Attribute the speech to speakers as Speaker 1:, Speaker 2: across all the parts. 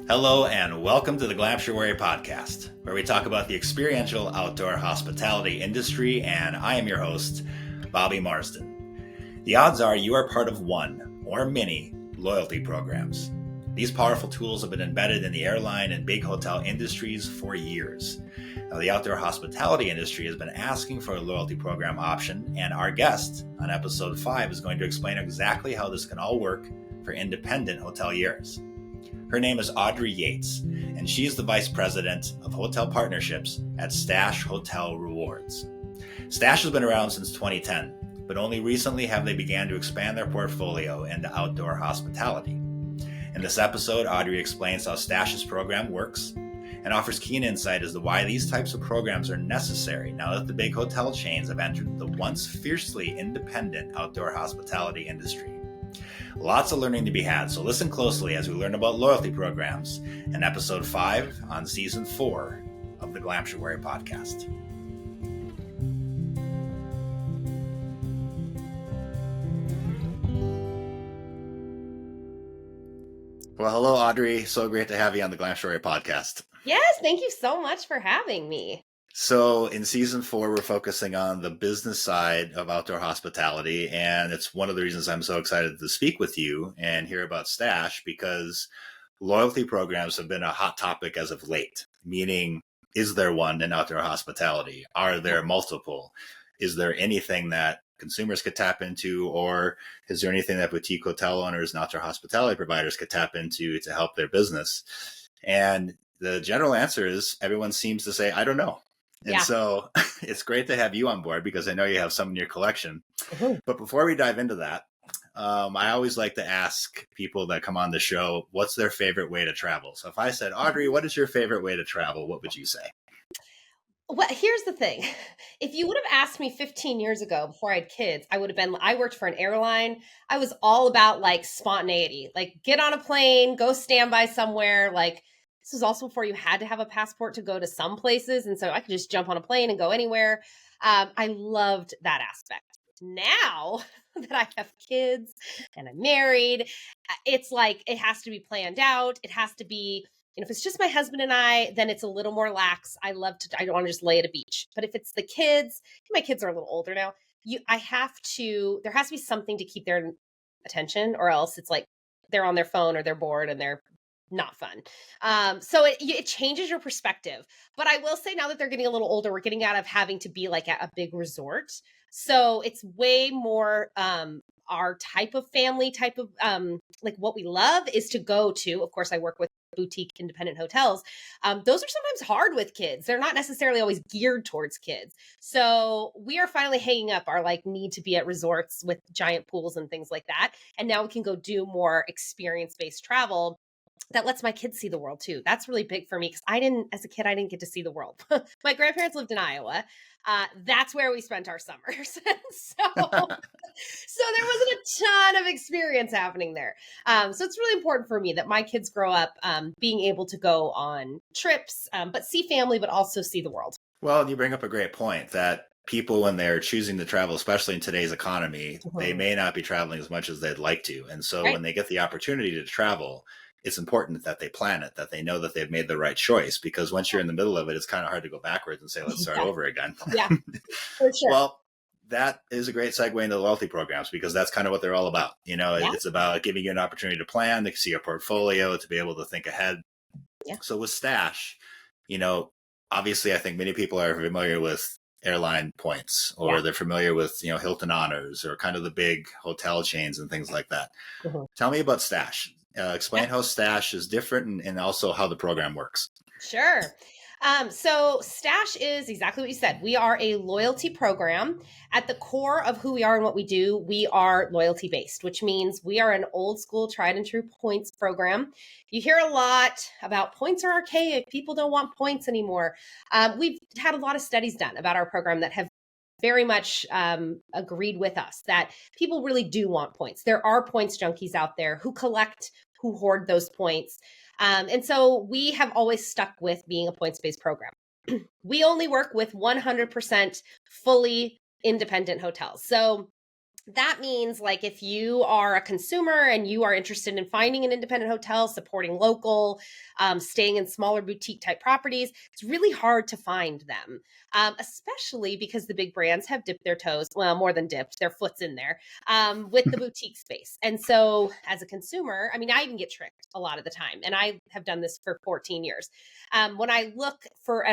Speaker 1: Hello and welcome to the Glamptuary podcast, where we talk about the experiential outdoor hospitality industry, and I am your host, Bobby Marsden. The odds are you are part of one or many loyalty programs. These powerful tools have been embedded in the airline and big hotel industries for years. Now, the outdoor hospitality industry has been asking for a loyalty program option, and our guest on episode 5 is going to explain exactly how this can all work for independent hoteliers. Her name is Audrey Yates, and she is the Vice President of Hotel Partnerships at Stash Hotel Rewards. Stash has been around since 2010, but only recently have they began to expand their portfolio into outdoor hospitality. In this episode, Audrey explains how Stash's program works and offers keen insight as to why these types of programs are necessary now that the big hotel chains have entered the once fiercely independent outdoor hospitality industry. Lots of learning to be had, so listen closely as we learn about loyalty programs in episode 5 on season 4 of the Glamptuary podcast. Well, hello, Audrey. So great to have you on the Glamptuary podcast.
Speaker 2: Yes, thank you so much for having me.
Speaker 1: So in season 4, we're focusing on the business side of outdoor hospitality. And it's one of the reasons I'm so excited to speak with you and hear about Stash, because loyalty programs have been a hot topic as of late. Meaning, is there one in outdoor hospitality? Are there multiple? Is there anything that consumers could tap into? Or is there anything that boutique hotel owners and outdoor hospitality providers could tap into to help their business? And the general answer is everyone seems to say, I don't know. And so it's great to have you on board because I know you have some in your collection. Mm-hmm. But before we dive into that, I always like to ask people that come on the show, what's their favorite way to travel? So if I said, Audrey, what is your favorite way to travel? What would you say?
Speaker 2: Well, here's the thing. If you would have asked me 15 years ago before I had kids, I worked for an airline. I was all about like spontaneity, like get on a plane, go stand by somewhere. Like this was also before you had to have a passport to go to some places. And so I could just jump on a plane and go anywhere. I loved that aspect. Now that I have kids and I'm married, it's like it has to be planned out. It has to be, if it's just my husband and I, then it's a little more lax. I don't want to just lay at a beach. But if it's the kids, my kids are a little older now. There has to be something to keep their attention, or else it's like they're on their phone or they're bored and they're not fun. So it changes your perspective. But I will say now that they're getting a little older, we're getting out of having to be like at a big resort. So it's way more our type of family, like what we love is to go to. Of course, I work with boutique independent hotels. Those are sometimes hard with kids. They're not necessarily always geared towards kids. So we are finally hanging up our like need to be at resorts with giant pools and things like that. And now we can go do more experience-based travel that lets my kids see the world too. That's really big for me because as a kid, I didn't get to see the world. My grandparents lived in Iowa. That's where we spent our summers. So there wasn't a ton of experience happening there. So it's really important for me that my kids grow up being able to go on trips, but see family, but also see the world.
Speaker 1: Well, you bring up a great point that people, when they're choosing to travel, especially in today's economy, they may not be traveling as much as they'd like to. And so when they get the opportunity to travel, it's important that they plan it, that they know that they've made the right choice, because once you're in the middle of it, it's kind of hard to go backwards and say, let's start over again.
Speaker 2: Yeah, for sure.
Speaker 1: Well, that is a great segue into loyalty programs because that's kind of what they're all about. It's about giving you an opportunity to plan, to see a portfolio, to be able to think ahead. Yeah. So with Stash, obviously I think many people are familiar with airline points, or they're familiar with, Hilton Honors or kind of the big hotel chains and things like that. Mm-hmm. Tell me about Stash. Explain how Stash is different and also how the program works.
Speaker 2: Sure. So Stash is exactly what you said. We are a loyalty program. At the core of who we are and what we do, we are loyalty based, which means we are an old school tried and true points program. You hear a lot about points are archaic. People don't want points anymore. We've had a lot of studies done about our program that have very much agreed with us that people really do want points. There are points junkies out there who hoard those points. And so we have always stuck with being a points-based program. We only work with 100% fully independent hotels. So That means like if you are a consumer and you are interested in finding an independent hotel, supporting local, staying in smaller boutique type properties, it's really hard to find them, especially because the big brands have dipped their toes, well, more than dipped, their foot's in there with the boutique space. And so as a consumer, I mean, I even get tricked a lot of the time. And I have done this for 14 years. When I'm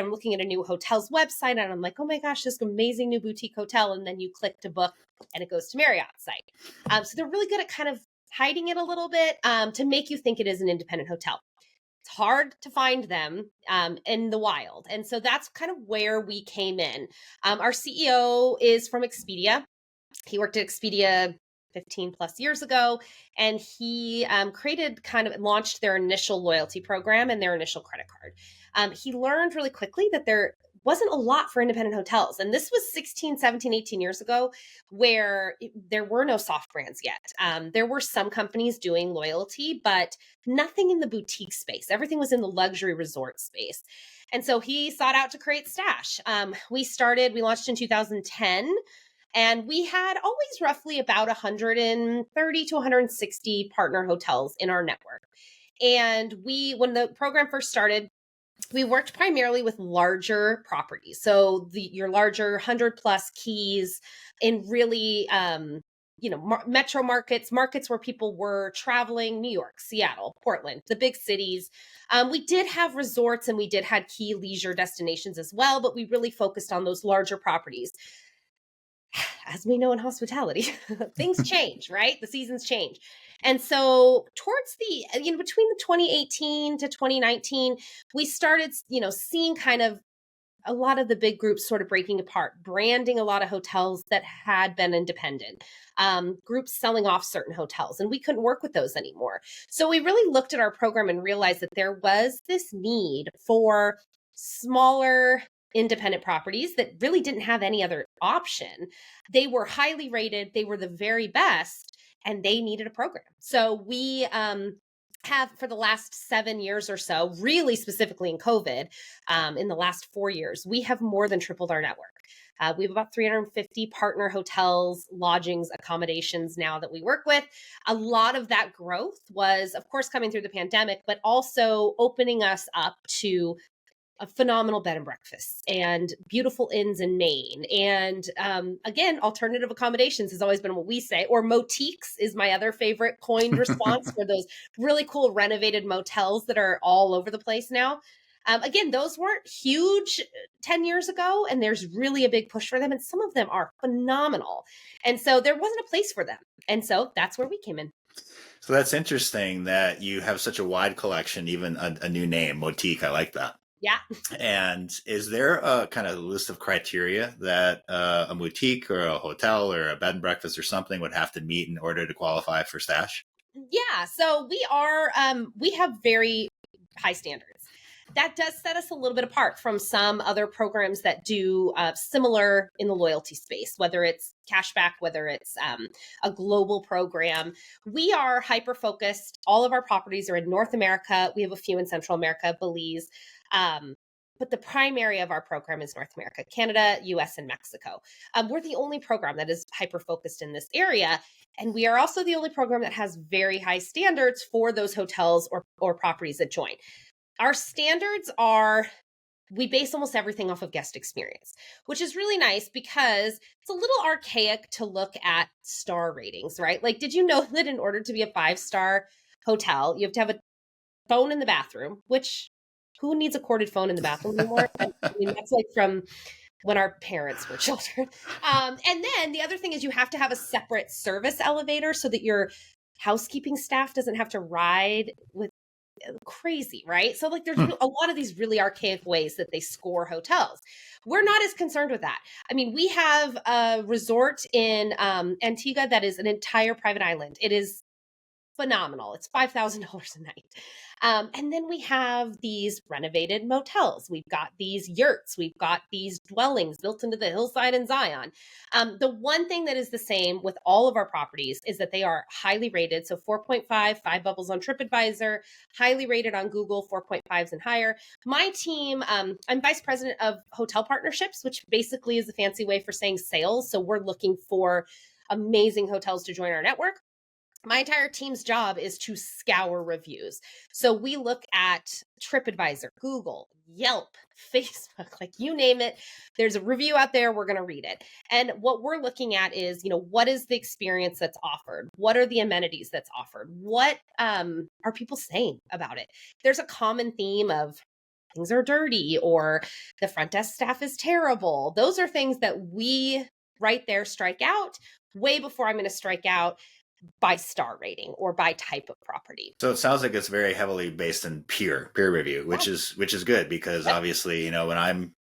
Speaker 2: looking at a new hotel's website and I'm like, oh my gosh, this amazing new boutique hotel. And then you click to book and it goes to Marriott's site. So they're really good at kind of hiding it a little bit to make you think it is an independent hotel. It's hard to find them in the wild. And so that's kind of where we came in. Our CEO is from Expedia. He worked at Expedia 15 plus years ago, and he launched their initial loyalty program and their initial credit card. He learned really quickly that there wasn't a lot for independent hotels. And this was 16, 17, 18 years ago, where there were no soft brands yet. There were some companies doing loyalty, but nothing in the boutique space. Everything was in the luxury resort space. And so he sought out to create Stash. We launched in 2010. And we had always roughly about 130 to 160 partner hotels in our network. And when the program first started, we worked primarily with larger properties. So your larger 100 plus keys in really, metro markets where people were traveling, New York, Seattle, Portland, the big cities. We did have resorts and we did have key leisure destinations as well, but we really focused on those larger properties. As we know in hospitality, things change, right? The seasons change. And so towards between the 2018 to 2019, we started, seeing kind of a lot of the big groups sort of breaking apart, branding a lot of hotels that had been independent, groups selling off certain hotels, and we couldn't work with those anymore. So we really looked at our program and realized that there was this need for smaller independent properties that really didn't have any other option. They were highly rated, they were the very best, and they needed a program. So we have for the last 7 years or so, really specifically in COVID, in the last 4 years, we have more than tripled our network. We have about 350 partner hotels, lodgings, accommodations now that we work with. A lot of that growth was, of course, coming through the pandemic, but also opening us up to a phenomenal bed and breakfasts and beautiful inns in Maine. And again, alternative accommodations has always been what we say, or motiques is my other favorite coined response for those really cool renovated motels that are all over the place now. Again, those weren't huge 10 years ago, and there's really a big push for them. And some of them are phenomenal. And so there wasn't a place for them. And so that's where we came in.
Speaker 1: So that's interesting that you have such a wide collection, even a new name, Motique. I like that.
Speaker 2: Yeah.
Speaker 1: And is there a kind of list of criteria that a boutique or a hotel or a bed and breakfast or something would have to meet in order to qualify for Stash?
Speaker 2: Yeah. So we have very high standards. That does set us a little bit apart from some other programs that do similar in the loyalty space, whether it's cashback, whether it's a global program. We are hyper-focused. All of our properties are in North America. We have a few in Central America, Belize. But the primary of our program is North America, Canada, US, and Mexico. We're the only program that is hyper-focused in this area. And we are also the only program that has very high standards for those hotels or properties that join. Our standards are, we base almost everything off of guest experience, which is really nice because it's a little archaic to look at star ratings, right? Like, did you know that in order to be a 5-star hotel, you have to have a phone in the bathroom, which who needs a corded phone in the bathroom anymore? I mean, that's like from when our parents were children. And then the other thing is you have to have a separate service elevator so that your housekeeping staff doesn't have to ride with crazy, right? So like there's a lot of these really archaic ways that they score hotels. We're not as concerned with that. I mean, we have a resort in Antigua that is an entire private island. It is phenomenal. It's $5,000 a night. And then we have these renovated motels. We've got these yurts. We've got these dwellings built into the hillside in Zion. The one thing that is the same with all of our properties is that they are highly rated. So 4.5, 5 bubbles on TripAdvisor, highly rated on Google, 4.5s and higher. My team, I'm vice president of hotel partnerships, which basically is a fancy way for saying sales. So we're looking for amazing hotels to join our network. My entire team's job is to scour reviews. So we look at TripAdvisor, Google, Yelp, Facebook, like you name it. There's a review out there, we're going to read it. And what we're looking at is, what is the experience that's offered? What are the amenities that's offered? What are people saying about it? There's a common theme of things are dirty or the front desk staff is terrible. Those are things that we right there strike out way before I'm going to strike out by star rating or by type of property.
Speaker 1: So it sounds like it's very heavily based in peer review, which is good because obviously, when I'm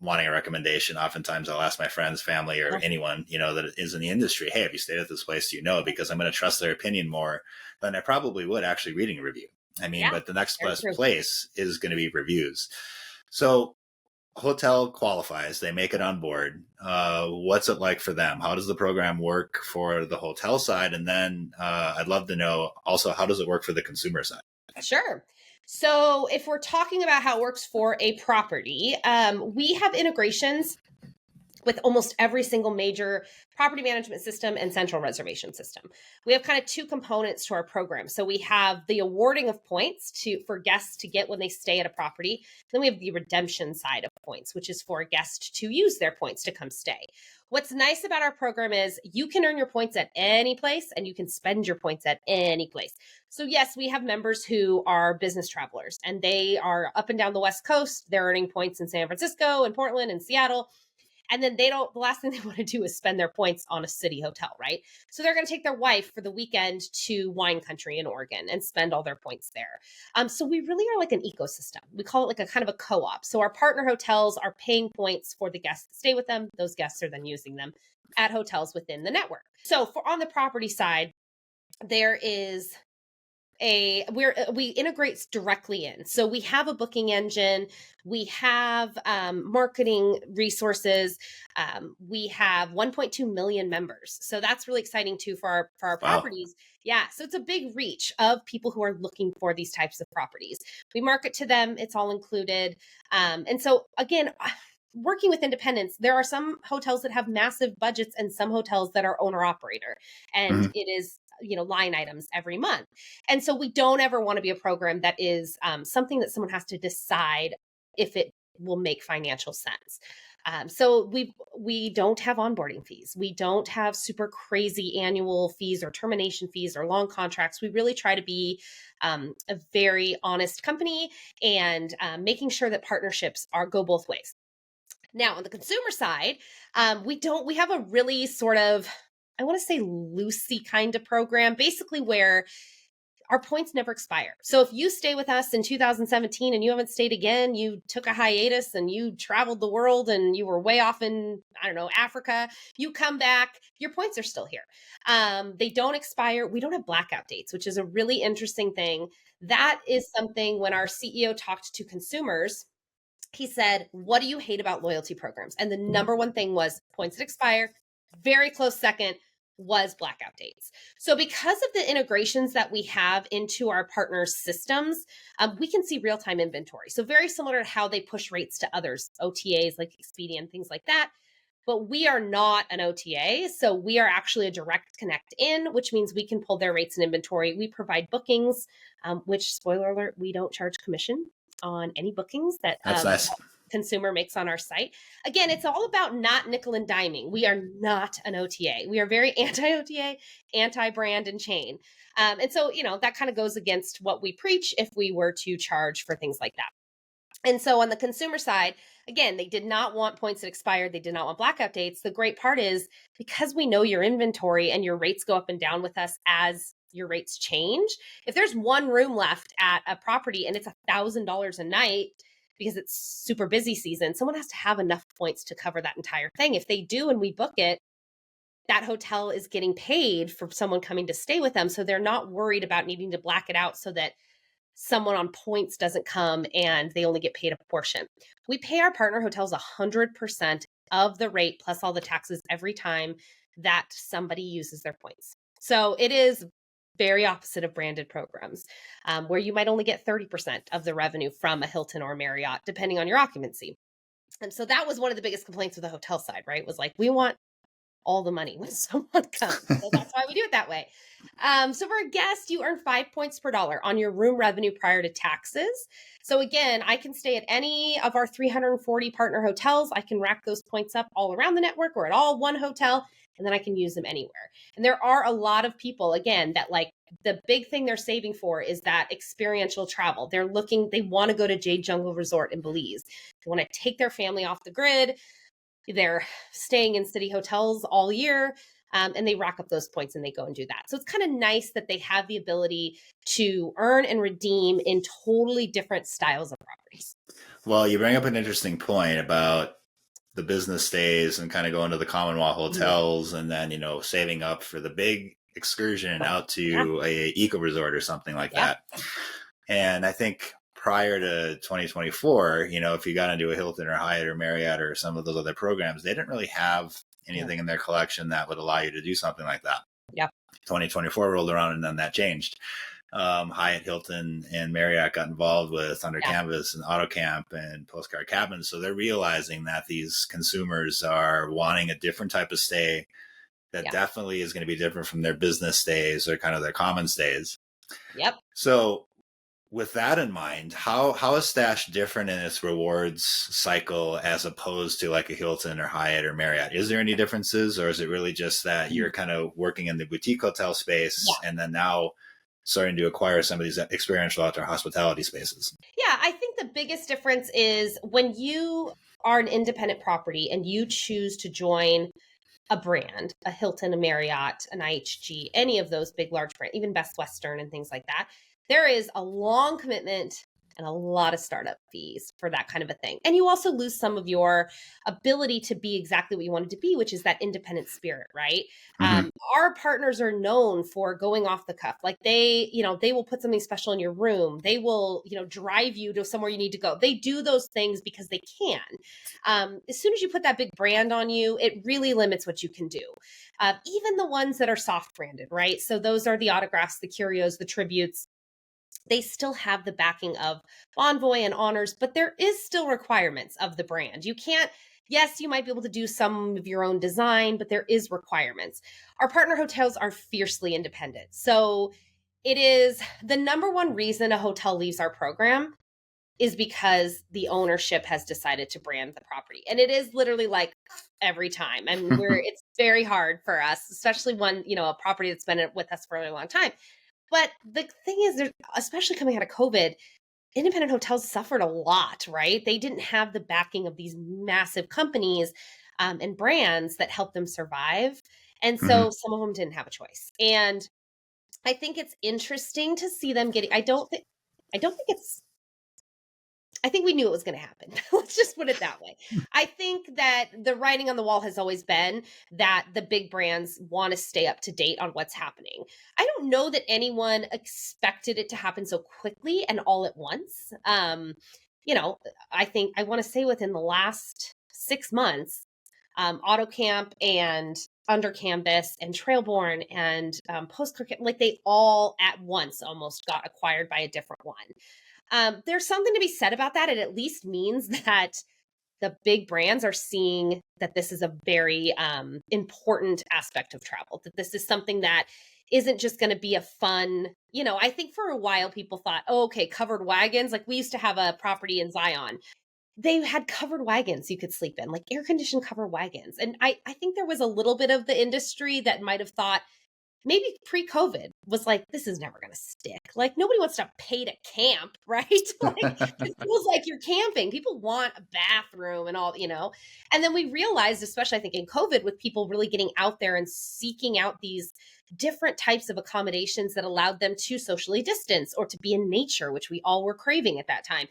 Speaker 1: wanting a recommendation, oftentimes I'll ask my friends, family, or anyone, that is in the industry, hey, have you stayed at this place? Do you know? Because I'm going to trust their opinion more than I probably would actually reading a review. But the next best place is going to be reviews. So hotel qualifies, they make it on board. What's it like for them? How does the program work for the hotel side? And then I'd love to know also, how does it work for the consumer side?
Speaker 2: Sure. So if we're talking about how it works for a property, we have integrations with almost every single major property management system and central reservation system. We have kind of two components to our program. So we have the awarding of points for guests to get when they stay at a property. Then we have the redemption side of points, which is for a guest to use their points to come stay. What's nice about our program is you can earn your points at any place and you can spend your points at any place. So yes, we have members who are business travelers and they are up and down the West Coast. They're earning points in San Francisco and Portland and Seattle. And then the last thing they want to do is spend their points on a city hotel, right? So they're going to take their wife for the weekend to wine country in Oregon and spend all their points there. So we really are like an ecosystem. We call it like a kind of a co-op. So our partner hotels are paying points for the guests that stay with them. Those guests are then using them at hotels within the network. So on the property side, there is we integrate directly in. So we have a booking engine, we have marketing resources, we have 1.2 million members. So that's really exciting too for our properties. Yeah. So it's a big reach of people who are looking for these types of properties. We market to them, it's all included. And so again, working with independents, there are some hotels that have massive budgets and some hotels that are owner operator. And it is line items every month. And so we don't ever want to be a program that is something that someone has to decide if it will make financial sense. So we don't have onboarding fees. We don't have super crazy annual fees or termination fees or long contracts. We really try to be a very honest company and making sure that partnerships go both ways. Now, on the consumer side, we have a really sort of, I want to say loosey kind of program, basically where our points never expire. So if you stay with us in 2017 and you haven't stayed again, you took a hiatus and you traveled the world and you were way off in, Africa, you come back, your points are still here. They don't expire. We don't have blackout dates, which is a really interesting thing. That is something when our CEO talked to consumers, he said, what do you hate about loyalty programs? And the number one thing was points that expire. Very close second was blackout dates. So because of the integrations that we have into our partners' systems, we can see real-time inventory. So very similar to how they push rates to others, OTAs like Expedia and things like that. But we are not an OTA. So we are actually a direct connect in, which means we can pull their rates and inventory. We provide bookings, which, spoiler alert, we don't charge commission on any bookings that
Speaker 1: nice.
Speaker 2: Consumer makes on our site. Again, it's all about not nickel and diming. We are not an OTA. We are very anti-OTA, anti-brand and chain. And so, that kind of goes against what we preach if we were to charge for things like that. And so on the consumer side, again, they did not want points that expired. They did not want blackout dates. The great part is because we know your inventory and your rates go up and down with us as your rates change. If there's one room left at a property and it's $1,000 a night because it's super busy season, someone has to have enough points to cover that entire thing. If they do and we book it, that hotel is getting paid for someone coming to stay with them. So they're not worried about needing to black it out so that someone on points doesn't come and they only get paid a portion. We pay our partner hotels 100% of the rate plus all the taxes every time that somebody uses their points. So it is very opposite of branded programs, where you might only get 30% of the revenue from a Hilton or a Marriott, depending on your occupancy. And so that was one of the biggest complaints with the hotel side, right? Was like, we want all the money when someone comes. So that's why we do it that way. So for a guest, you earn 5 points per dollar on your room revenue prior to taxes. So again, I can stay at any of our 340 partner hotels. I can rack those points up all around the network or at all one hotel, and then I can use them anywhere. And there are a lot of people, again, that like the big thing they're saving for is that experiential travel. They want to go to Jade Jungle Resort in Belize. They want to take their family off the grid. They're staying in city hotels all year. And they rack up those points and they go and do that. So it's kind of nice that they have the ability to earn and redeem in totally different styles of properties.
Speaker 1: Well, you bring up an interesting point about the business stays and kind of going to the Commonwealth hotels and then, saving up for the big excursion out to a eco resort or something like that. And I think prior to 2024, if you got into a Hilton or Hyatt or Marriott or some of those other programs, they didn't really have anything in their collection that would allow you to do something like that. 2024 rolled around and then that changed. Hyatt, Hilton, and Marriott got involved with Under Canvas and AutoCamp and Postcard Cabins. So they're realizing that these consumers are wanting a different type of stay that definitely is going to be different from their business stays or kind of their common stays. So with that in mind, how is Stash different in its rewards cycle as opposed to like a Hilton or Hyatt or Marriott? Is there any differences, or is it really just that you're kind of working in the boutique hotel space and then now starting to acquire some of these experiential outdoor hospitality spaces?
Speaker 2: Yeah, I think the biggest difference is when you are an independent property and you choose to join a brand, a Hilton, a Marriott, an IHG, any of those big, large brands, even Best Western and things like that, there is a long commitment and a lot of startup fees for that kind of a thing. And you also lose some of your ability to be exactly what you wanted to be, which is that independent spirit, right? Our partners are known for going off the cuff. Like they will put something special in your room. They will, drive you to somewhere you need to go. They do those things because they can. As soon as you put that big brand on you, it really limits what you can do. Even the ones that are soft branded, right? So those are the autographs, the curios, the tributes. They still have the backing of Bonvoy and Honors, but there is still requirements of the brand. You can't, yes, you might be able to do some of your own design, but there is requirements. Our partner hotels are fiercely independent. So it is the number one reason a hotel leaves our program is because the ownership has decided to brand the property. And it is literally like every time. I mean, it's very hard for us, especially when, a property that's been with us for a really long time. But the thing is, especially coming out of COVID, independent hotels suffered a lot, right? They didn't have the backing of these massive companies and brands that helped them survive. And so some of them didn't have a choice. And I think it's interesting to see them getting, I think we knew it was going to happen. Let's just put it that way. I think that the writing on the wall has always been that the big brands want to stay up to date on what's happening. I don't know that anyone expected it to happen so quickly and all at once. I think I want to say within the last 6 months, AutoCamp and Under Canvas and Trailborn and Postcard, like they all at once almost got acquired by a different one. There's something to be said about that. It at least means that the big brands are seeing that this is a very important aspect of travel, that this is something that isn't just going to be a fun, I think for a while people thought, oh, okay, covered wagons. Like we used to have a property in Zion. They had covered wagons you could sleep in, like air conditioned covered wagons. And I think there was a little bit of the industry that might have thought, maybe pre-COVID was like, this is never going to stick. Like nobody wants to pay to camp, right? Like it feels like you're camping. People want a bathroom and all, And then we realized, especially I think in COVID, with people really getting out there and seeking out these different types of accommodations that allowed them to socially distance or to be in nature, which we all were craving at that time.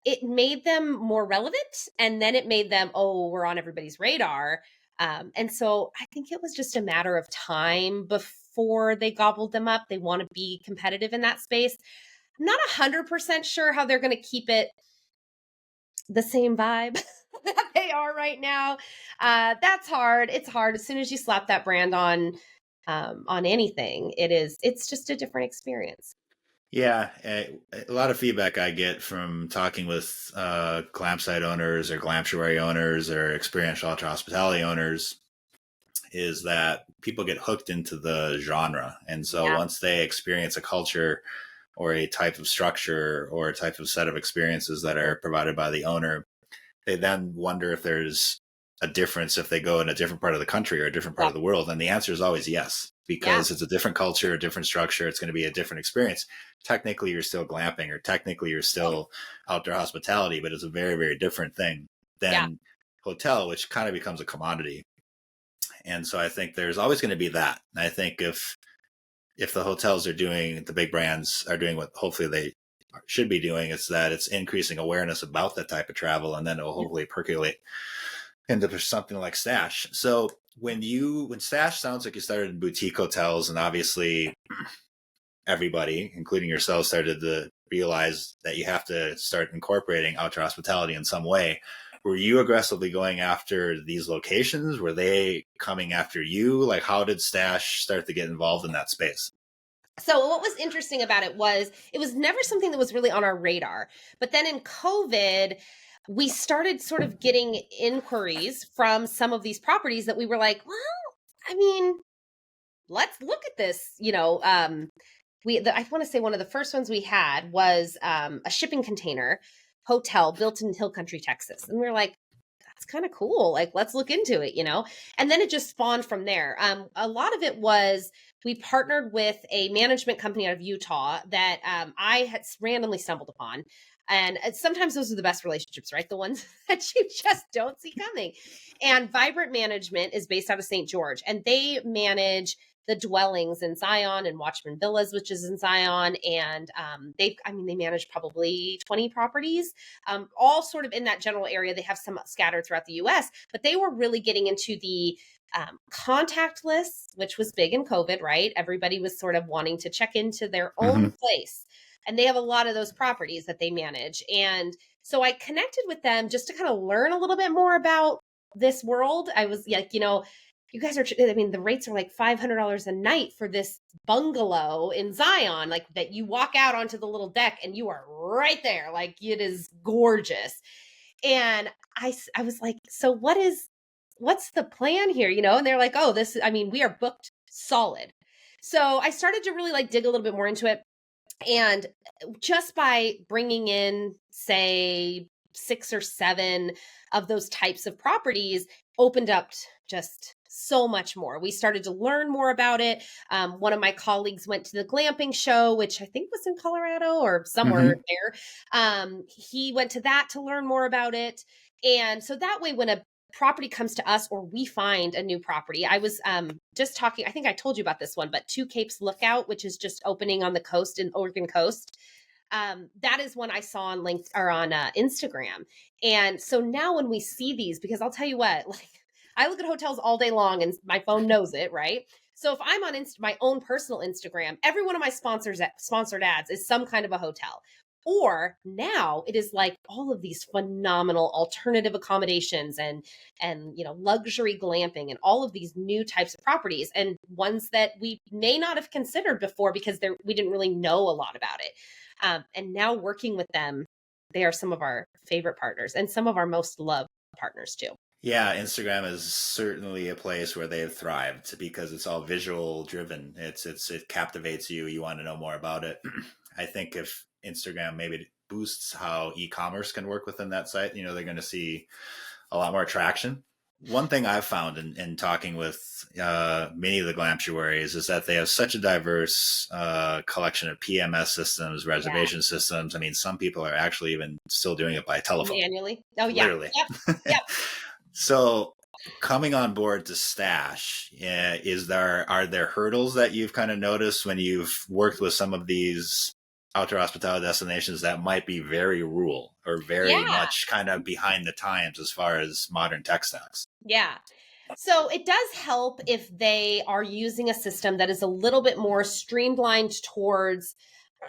Speaker 2: It made them more relevant, and then it made them, oh, we're on everybody's radar. And so I think it was just a matter of time before they gobbled them up. They want to be competitive in that space. I'm not 100% sure how they're going to keep it the same vibe that they are right now. That's hard. It's hard. As soon as you slap that brand on anything, it's just a different experience.
Speaker 1: Yeah, a lot of feedback I get from talking with glamp site owners or glamptuary owners or experiential outdoor hospitality owners is that people get hooked into the genre. And so
Speaker 2: Yeah.
Speaker 1: once they experience a culture or a type of structure or a type of set of experiences that are provided by the owner, they then wonder if there's a difference if they go in a different part of the country or a different part
Speaker 2: Yeah.
Speaker 1: of the world. And the answer is always yes,
Speaker 2: Yeah.
Speaker 1: because it's a different culture, a different structure. It's going to be a different experience. Technically, you're still glamping, or technically, you're still outdoor hospitality, but it's a very, very different thing
Speaker 2: Yeah.
Speaker 1: than hotel, which kind of becomes a commodity. And so I think there's always going to be that. And I think if the hotels are doing, the big brands are doing what hopefully they should be doing, it's that it's increasing awareness about that type of travel, and then it will
Speaker 2: Yeah.
Speaker 1: hopefully percolate into something like Stash. So when Stash sounds like you started in boutique hotels, and obviously everybody, including yourself, started to realize that you have to start incorporating outdoor hospitality in some way. Were you aggressively going after these locations? Were they coming after you? Like, how did Stash start to get involved in that space?
Speaker 2: So what was interesting about it was never something that was really on our radar. But then in COVID, we started sort of getting inquiries from some of these properties that we were like, well, I mean, let's look at this. I want to say one of the first ones we had was a shipping container hotel built in Hill Country, Texas, and we were like, that's kind of cool. Like, let's look into it. And then it just spawned from there. A lot of it was we partnered with a management company out of Utah that I had randomly stumbled upon. And sometimes those are the best relationships, right? The ones that you just don't see coming. And Vibrant Management is based out of St. George, and they manage the dwellings in Zion and Watchman Villas, which is in Zion. And they manage probably 20 properties, all sort of in that general area. They have some scattered throughout the US, but they were really getting into the contactless, which was big in COVID, right? Everybody was sort of wanting to check into their own
Speaker 1: Mm-hmm.
Speaker 2: place. And they have a lot of those properties that they manage. And so I connected with them just to kind of learn a little bit more about this world. I was like, you guys the rates are like $500 a night for this bungalow in Zion, like that you walk out onto the little deck and you are right there. Like it is gorgeous. And I was like, so what's the plan here? And they're like, oh, we are booked solid. So I started to really like dig a little bit more into it. And just by bringing in, say, 6 or 7 of those types of properties opened up just so much more. We started to learn more about it. One of my colleagues went to the glamping show, which I think was in Colorado or somewhere
Speaker 1: Mm-hmm.
Speaker 2: there. He went to that to learn more about it. And so that way, when a property comes to us or we find a new property. I was just talking, I think I told you about this one, but Two Capes Lookout, which is just opening on the coast in Oregon coast. That is one I saw on Instagram. And so now when we see these, because I'll tell you what, like I look at hotels all day long and my phone knows it, right? So if I'm on my own personal Instagram, every one of my sponsored ads is some kind of a hotel. Or now it is like all of these phenomenal alternative accommodations and luxury glamping and all of these new types of properties and ones that we may not have considered before because we didn't really know a lot about it. And now working with them, they are some of our favorite partners and some of our most loved partners too.
Speaker 1: Yeah, Instagram is certainly a place where they've thrived because it's all visual driven. It captivates you. You want to know more about it. I think if Instagram maybe boosts how e-commerce can work within that site, they're going to see a lot more traction. One thing I've found in talking with many of the glamptuaries is that they have such a diverse collection of PMS systems,
Speaker 2: Yeah.
Speaker 1: reservation systems. I mean, some people are actually even still doing it by telephone,
Speaker 2: Manually. Oh yeah.
Speaker 1: literally.
Speaker 2: Yep. Yep.
Speaker 1: So coming on board to Stash, are there hurdles that you've kind of noticed when you've worked with some of these outdoor hospitality destinations that might be very rural or very
Speaker 2: Yeah.
Speaker 1: much kind of behind the times as far as modern tech stacks?
Speaker 2: Yeah. So it does help if they are using a system that is a little bit more streamlined towards,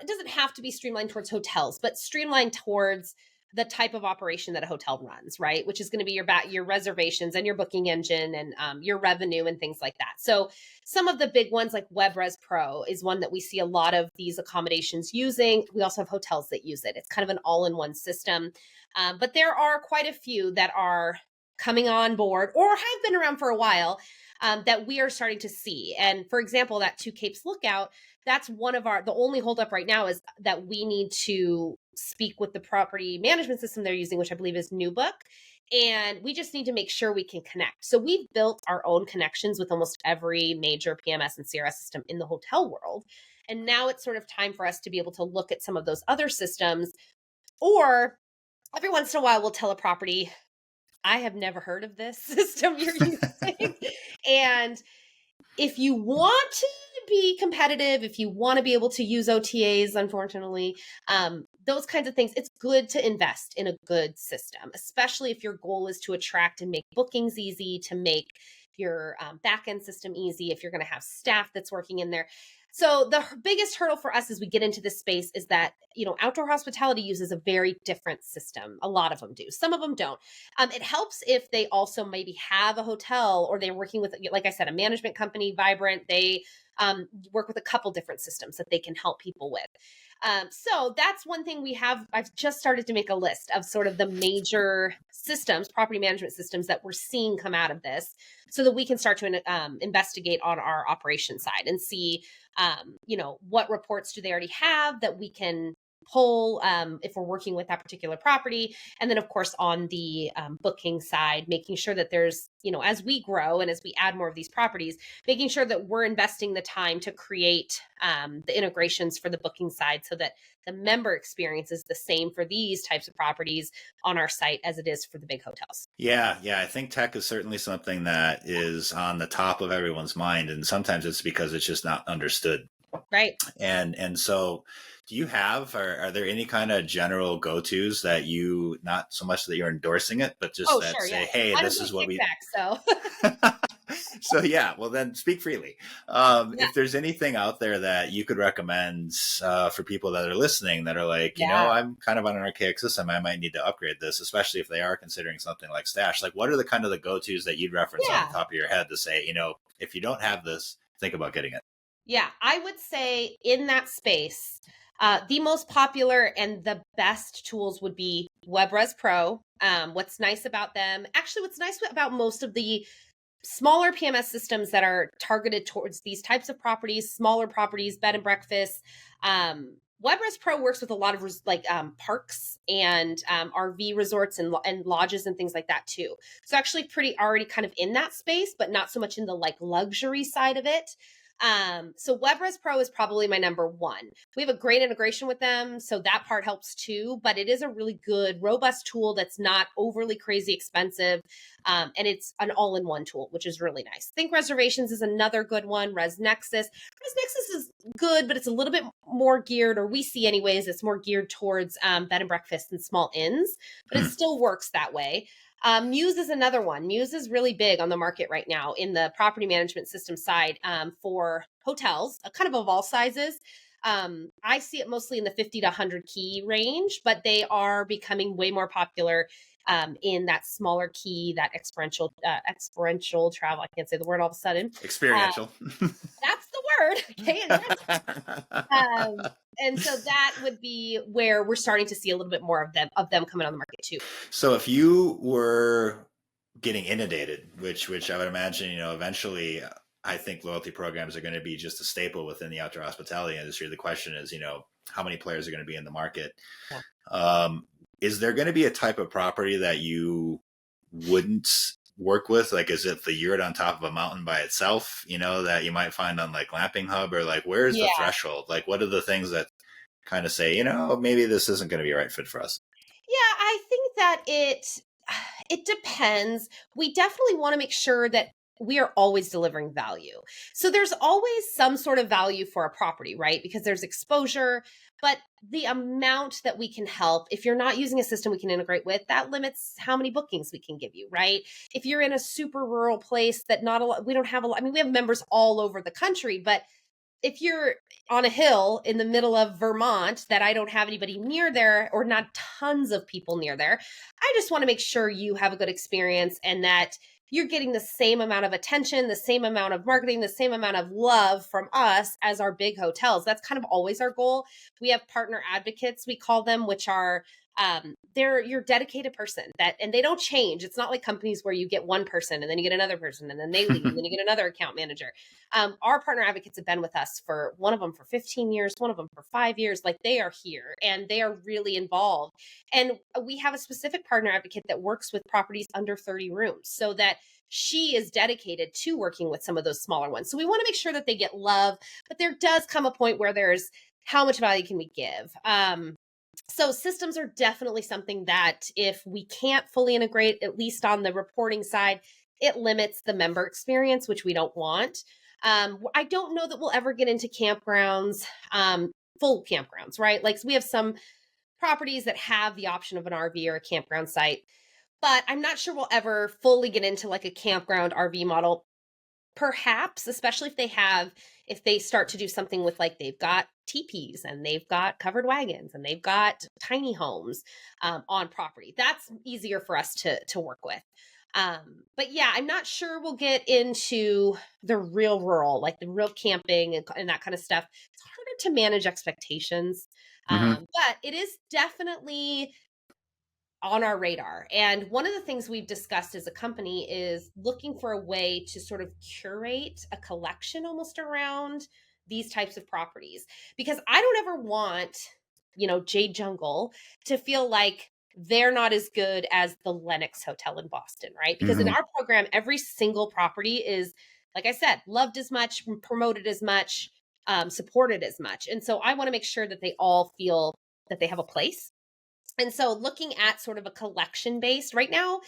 Speaker 2: it doesn't have to be streamlined towards hotels, but streamlined towards the type of operation that a hotel runs, right? Which is going to be your reservations and your booking engine and your revenue and things like that. So some of the big ones like WebRes Pro is one that we see a lot of these accommodations using. We also have hotels that use it. It's kind of an all-in-one system. But there are quite a few that are coming on board or have been around for a while that we are starting to see. And for example, that Two Capes Lookout, that's one of the only holdup right now is that we need to speak with the property management system they're using, which I believe is NewBook. And we just need to make sure we can connect. So we've built our own connections with almost every major PMS and CRS system in the hotel world. And now it's sort of time for us to be able to look at some of those other systems. Or every once in a while, we'll tell a property, I have never heard of this system you're using. And if you want to be competitive, if you want to be able to use OTAs, unfortunately, those kinds of things, it's good to invest in a good system, especially if your goal is to attract and make bookings easy, to make your back-end system easy, if you're going to have staff that's working in there. So the biggest hurdle for us as we get into this space is that, outdoor hospitality uses a very different system. A lot of them do. Some of them don't. It helps if they also maybe have a hotel or they're working with, like I said, a management company, Vibrant. They work with a couple different systems that they can help people with. So that's one thing I've just started to make a list of sort of the major systems, property management systems that we're seeing come out of this so that we can start to investigate on our operation side and see, what reports do they already have that we can pull if we're working with that particular property. And then, of course, on the booking side, making sure that there's, as we grow and as we add more of these properties, making sure that we're investing the time to create the integrations for the booking side so that the member experience is the same for these types of properties on our site as it is for the big hotels.
Speaker 1: Yeah. I think tech is certainly something that is on the top of everyone's mind. And sometimes it's because it's just not understood.
Speaker 2: Right.
Speaker 1: And so do you have, or are there any kind of general go-tos that you, not so much that you're endorsing it, but just say,
Speaker 2: yeah.
Speaker 1: hey, this is what we...
Speaker 2: So.
Speaker 1: So yeah, well then speak freely. If there's anything out there that you could recommend for people that are listening that are like, I'm kind of on an archaic system, I might need to upgrade this, especially if they are considering something like Stash. Like, what are the kind of the go-tos that you'd reference on the top of your head to say, if you don't have this, think about getting it?
Speaker 2: Yeah, I would say in that space, the most popular and the best tools would be WebRes Pro. What's nice about them, actually, what's nice about most of the smaller PMS systems that are targeted towards these types of properties, smaller properties, bed and breakfast. WebRes Pro works with a lot of parks and RV resorts and lodges and things like that too. So actually pretty already kind of in that space, but not so much in the luxury side of it. So WebRes Pro is probably my number one. We have a great integration with them, so that part helps too, but it is a really good, robust tool that's not overly crazy expensive, and it's an all-in-one tool, which is really nice. Think Reservations is another good one. ResNexus is good, but it's a little bit more geared, or we see anyways, it's more geared towards bed and breakfast and small inns, but it still works that way. Muse is another one. Muse is really big on the market right now in the property management system side for hotels, kind of all sizes. I see it mostly in the 50 to 100 key range, but they are becoming way more popular in that smaller key, that experiential travel. I can't say the word all of a sudden.
Speaker 1: Experiential.
Speaker 2: That's the word. And so that would be where we're starting to see a little bit more of them coming on the market too.
Speaker 1: So if you were getting inundated, which I would imagine, eventually I think loyalty programs are going to be just a staple within the outdoor hospitality industry. The question is, how many players are going to be in the market? Yeah. Is there going to be a type of property that you wouldn't work with? Like, is it the yurt on top of a mountain by itself, that you might find on Glamping Hub, or where's the threshold? What are the things that kind of say, maybe this isn't going to be a right fit for us?
Speaker 2: Yeah, I think that it depends. We definitely want to make sure that we are always delivering value. So there's always some sort of value for a property, right? Because there's exposure, but the amount that we can help, if you're not using a system we can integrate with, that limits how many bookings we can give you, right? If you're in a super rural place that we don't have a lot, we have members all over the country, but if you're on a hill in the middle of Vermont that I don't have anybody near there or not tons of people near there, I just want to make sure you have a good experience and that you're getting the same amount of attention, the same amount of marketing, the same amount of love from us as our big hotels. That's kind of always our goal. We have partner advocates, we call them, which are they're your dedicated person and they don't change. It's not like companies where you get one person and then you get another person and then they leave and then you get another account manager. Our partner advocates have been with us for one of them for 15 years, one of them for 5 years. Like they are here and they are really involved. And we have a specific partner advocate that works with properties under 30 rooms so that she is dedicated to working with some of those smaller ones. So we want to make sure that they get love, but there does come a point where there's how much value can we give? So systems are definitely something that if we can't fully integrate, at least on the reporting side, it limits the member experience, which we don't want. I don't know that we'll ever get into campgrounds, full campgrounds, right? Like so we have some properties that have the option of an RV or a campground site, but I'm not sure we'll ever fully get into like a campground RV model. Perhaps, especially if they start to do something with like they've got teepees and they've got covered wagons and they've got tiny homes on property. That's easier for us to work with. But yeah, I'm not sure we'll get into the real rural, like the real camping and that kind of stuff. It's harder to manage expectations, but it is definitely on our radar. And one of the things we've discussed as a company is looking for a way to sort of curate a collection almost around these types of properties. Because I don't ever want, Jade Jungle to feel like they're not as good as the Lenox Hotel in Boston, right? Because in our program, every single property is, like I said, loved as much, promoted as much, supported as much. And so I want to make sure that they all feel that they have a place. And so looking at sort of a collection base right now,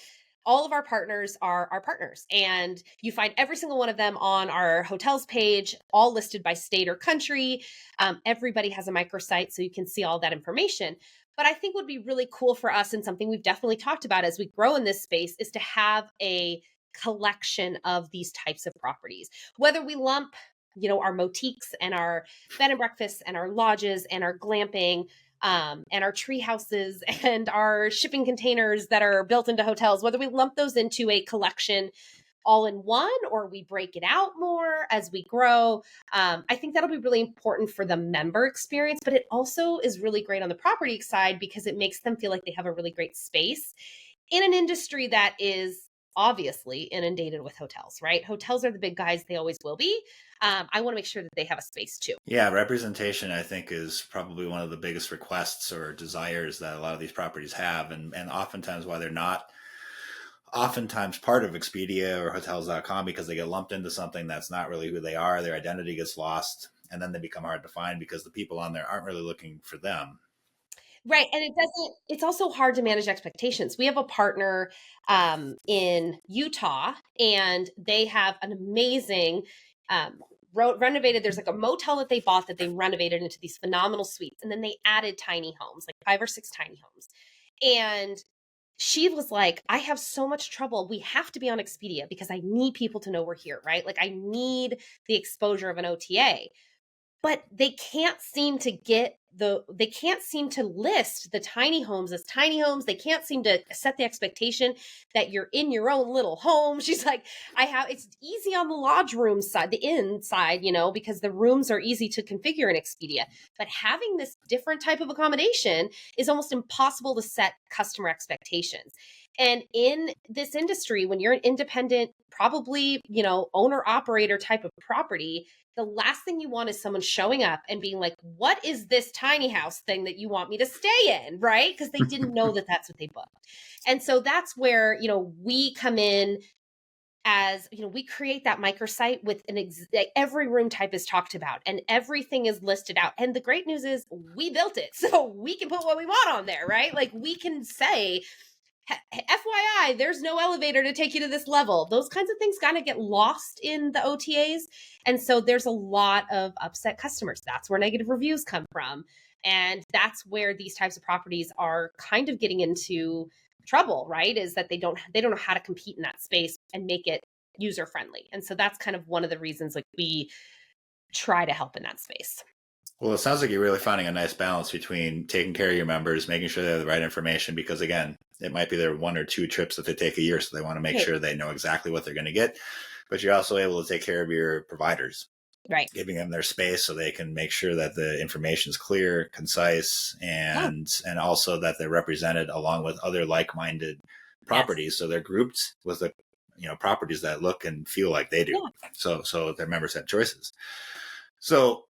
Speaker 2: all of our partners are our partners. And you find every single one of them on our hotels page, all listed by state or country. Everybody has a microsite, so you can see all that information. But I think would be really cool for us and something we've definitely talked about as we grow in this space is to have a collection of these types of properties, whether we lump our motifs and our bed and breakfasts and our lodges and our glamping and our tree houses and our shipping containers that are built into hotels, whether we lump those into a collection all in one or we break it out more as we grow. I think that'll be really important for the member experience, but it also is really great on the property side because it makes them feel like they have a really great space in an industry that is obviously inundated with hotels, right? Hotels are the big guys. They always will be. I want to make sure that they have a space too.
Speaker 1: Yeah, representation, I think, is probably one of the biggest requests or desires that a lot of these properties have. And oftentimes why they're not oftentimes part of Expedia or hotels.com because they get lumped into something that's not really who they are. Their identity gets lost and then they become hard to find because the people on there aren't really looking for them.
Speaker 2: Right. And it's also hard to manage expectations. We have a partner in Utah and they have an amazing renovated. There's like a motel that they bought that they renovated into these phenomenal suites. And then they added tiny homes, like 5 or 6 tiny homes. And she was like, I have so much trouble. We have to be on Expedia because I need people to know we're here, right? Like I need the exposure of an OTA. But they can't seem to list the tiny homes as tiny homes. They can't seem to set the expectation that you're in your own little home. She's like, it's easy on the lodge room side, the inside, because the rooms are easy to configure in Expedia. But having this different type of accommodation is almost impossible to set customer expectations. And in this industry, when you're an independent, probably, owner operator type of property, the last thing you want is someone showing up and being like, what is this tiny house thing that you want me to stay in? Right. Because they didn't know that that's what they booked. And so that's where, we come in as, we create that microsite with every room type is talked about and everything is listed out. And the great news is we built it. So we can put what we want on there, right? Like we can say, FYI, there's no elevator to take you to this level. Those kinds of things kind of get lost in the OTAs. And so there's a lot of upset customers. That's where negative reviews come from. And that's where these types of properties are kind of getting into trouble, right? Is that they don't know how to compete in that space and make it user friendly. And so that's kind of one of the reasons like we try to help in that space.
Speaker 1: Well, it sounds like you're really finding a nice balance between taking care of your members, making sure they have the right information, because again, it might be their 1 or 2 trips that they take a year. So they want to make sure they know exactly what they're going to get, but you're also able to take care of your providers,
Speaker 2: Right.
Speaker 1: giving them their space so they can make sure that the information is clear, concise, and also that they're represented along with other like-minded properties. So they're grouped with the properties that look and feel like they do. So their members have choices. So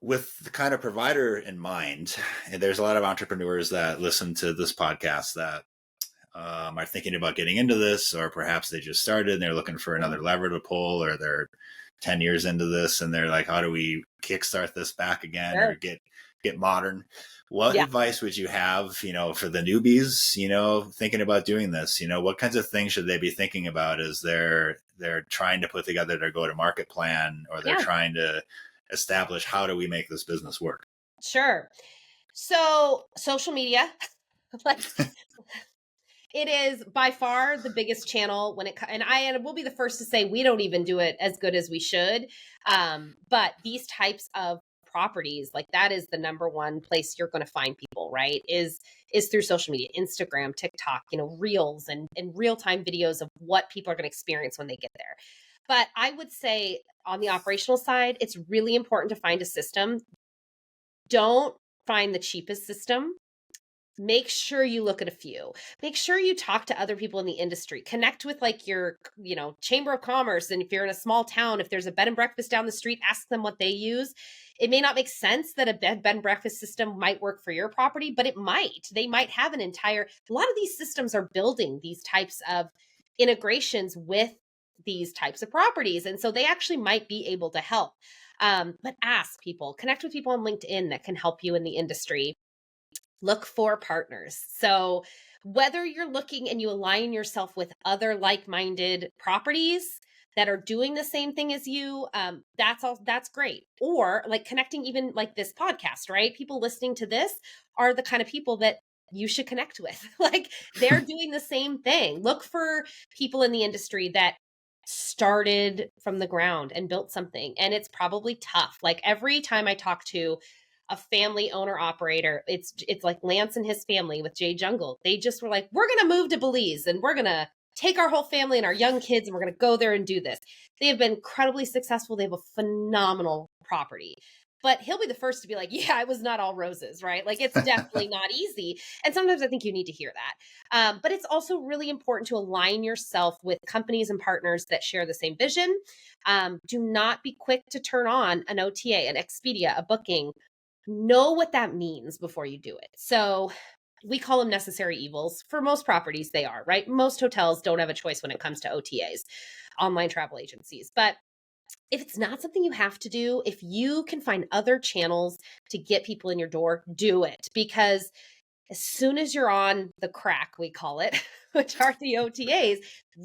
Speaker 1: with the kind of provider in mind, and there's a lot of entrepreneurs that listen to this podcast that are thinking about getting into this, or perhaps they just started and they're looking for another lever to pull, or they're 10 years into this and they're like, how do we kickstart this back again or get modern? What advice would you have, for the newbies, thinking about doing this? What kinds of things should they be thinking about as they're trying to put together their go-to-market plan, or they're trying to establish how do we make this business work?
Speaker 2: Sure. So social media, it is by far the biggest channel and I will be the first to say we don't even do it as good as we should. But these types of properties, like that is the number one place you're going to find people, right? Is through social media, Instagram, TikTok, reels and real-time videos of what people are going to experience when they get there. But I would say on the operational side, it's really important to find a system. Don't find the cheapest system. Make sure you look at a few. Make sure you talk to other people in the industry. Connect with like your, chamber of commerce. And if you're in a small town, if there's a bed and breakfast down the street, ask them what they use. It may not make sense that a bed and breakfast system might work for your property, but it might. They might have a lot of these systems are building these types of integrations with these types of properties. And so they actually might be able to help. But ask people, connect with people on LinkedIn that can help you in the industry. Look for partners. So whether you're looking and you align yourself with other like-minded properties that are doing the same thing as you, that's great. Or like connecting, even like this podcast, right? People listening to this are the kind of people that you should connect with. Like they're doing the same thing. Look for people in the industry that started from the ground and built something. And it's probably tough. Like every time I talk to a family owner operator, it's like Lance and his family with Jay Jungle. They just were like, we're going to move to Belize and we're going to take our whole family and our young kids and we're going to go there and do this. They have been incredibly successful. They have a phenomenal property. But he'll be the first to be like, yeah, it was not all roses, right? Like it's definitely not easy. And sometimes I think you need to hear that. But it's also really important to align yourself with companies and partners that share the same vision. Do not be quick to turn on an OTA, an Expedia, a Booking. Know what that means before you do it. So we call them necessary evils. For most properties, they are, right? Most hotels don't have a choice when it comes to OTAs, online travel agencies. But if it's not something you have to do, if you can find other channels to get people in your door, do it. Because as soon as you're on the crack, we call it, which are the OTAs,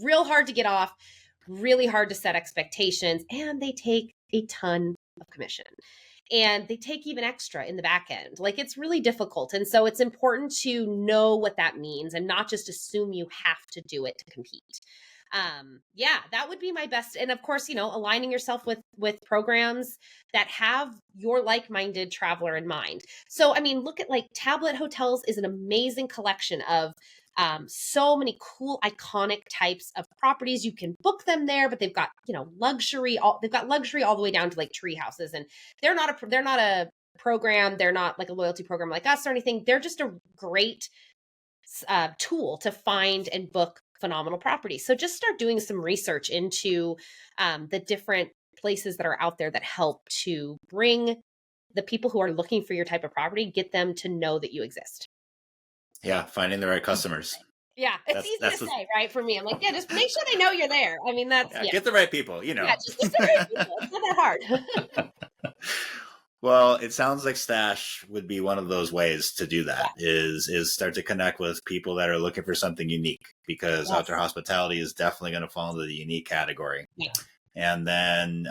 Speaker 2: real hard to get off, really hard to set expectations, and they take a ton of commission. And they take even extra in the back end. Like it's really difficult. And so it's important to know what that means and not just assume you have to do it to compete. That would be my best. And of course, aligning yourself with programs that have your like-minded traveler in mind. So, look at like Tablet Hotels is an amazing collection of so many cool, iconic types of properties. You can book them there, but they've got, luxury. They've got luxury all the way down to like tree houses, and they're not a program. They're not like a loyalty program like us or anything. They're just a great tool to find and book phenomenal properties. So just start doing some research into the different places that are out there that help to bring the people who are looking for your type of property, get them to know that you exist.
Speaker 1: Yeah, finding the right customers.
Speaker 2: Yeah, it's easy to say, right? For me, I'm like, just make sure they know you're there.
Speaker 1: Get the right people,
Speaker 2: Yeah, just get the right people. It's not that hard.
Speaker 1: Well, it sounds like Stash would be one of those ways to do that, is start to connect with people that are looking for something unique, because outdoor hospitality is definitely going to fall into the unique category. Yeah. And then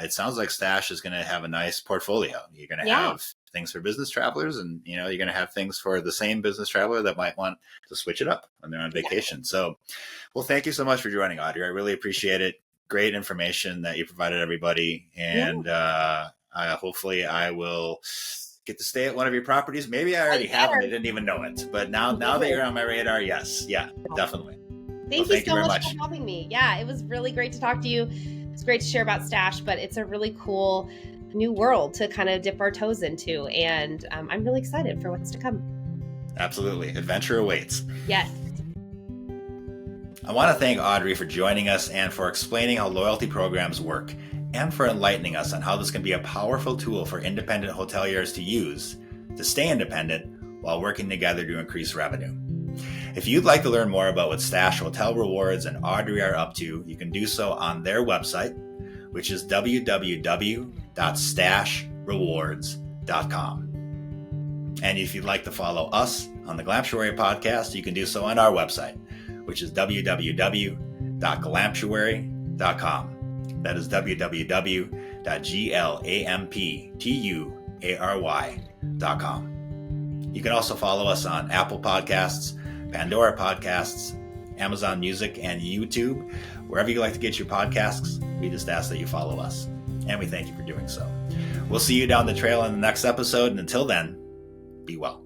Speaker 1: it sounds like Stash is going to have a nice portfolio. You're going to have things for business travelers, and you're going to have things for the same business traveler that might want to switch it up when they're on vacation. So, well, thank you so much for joining, Audrey. I really appreciate it. great information that you provided everybody. And hopefully I will get to stay at one of your properties. Maybe I already have and I didn't even know it. But now that you're on my radar, yes. Yeah, definitely.
Speaker 2: Thank you so much for having me. Yeah, it was really great to talk to you. It's great to share about Stash, but it's a really cool new world to kind of dip our toes into. And I'm really excited for what's to come.
Speaker 1: Absolutely. Adventure awaits.
Speaker 2: Yes.
Speaker 1: I want to thank Audrey for joining us and for explaining how loyalty programs work and for enlightening us on how this can be a powerful tool for independent hoteliers to use to stay independent while working together to increase revenue. If you'd like to learn more about what Stash Hotel Rewards and Audrey are up to, you can do so on their website, which is www.stashrewards.com. And if you'd like to follow us on the Glamptuary podcast, you can do so on our website, which is www.glamptuary.com. That is www.glamptuary.com. You can also follow us on Apple Podcasts, Pandora Podcasts, Amazon Music, and YouTube. Wherever you like to get your podcasts, we just ask that you follow us. And we thank you for doing so. We'll see you down the trail in the next episode. And until then, be well.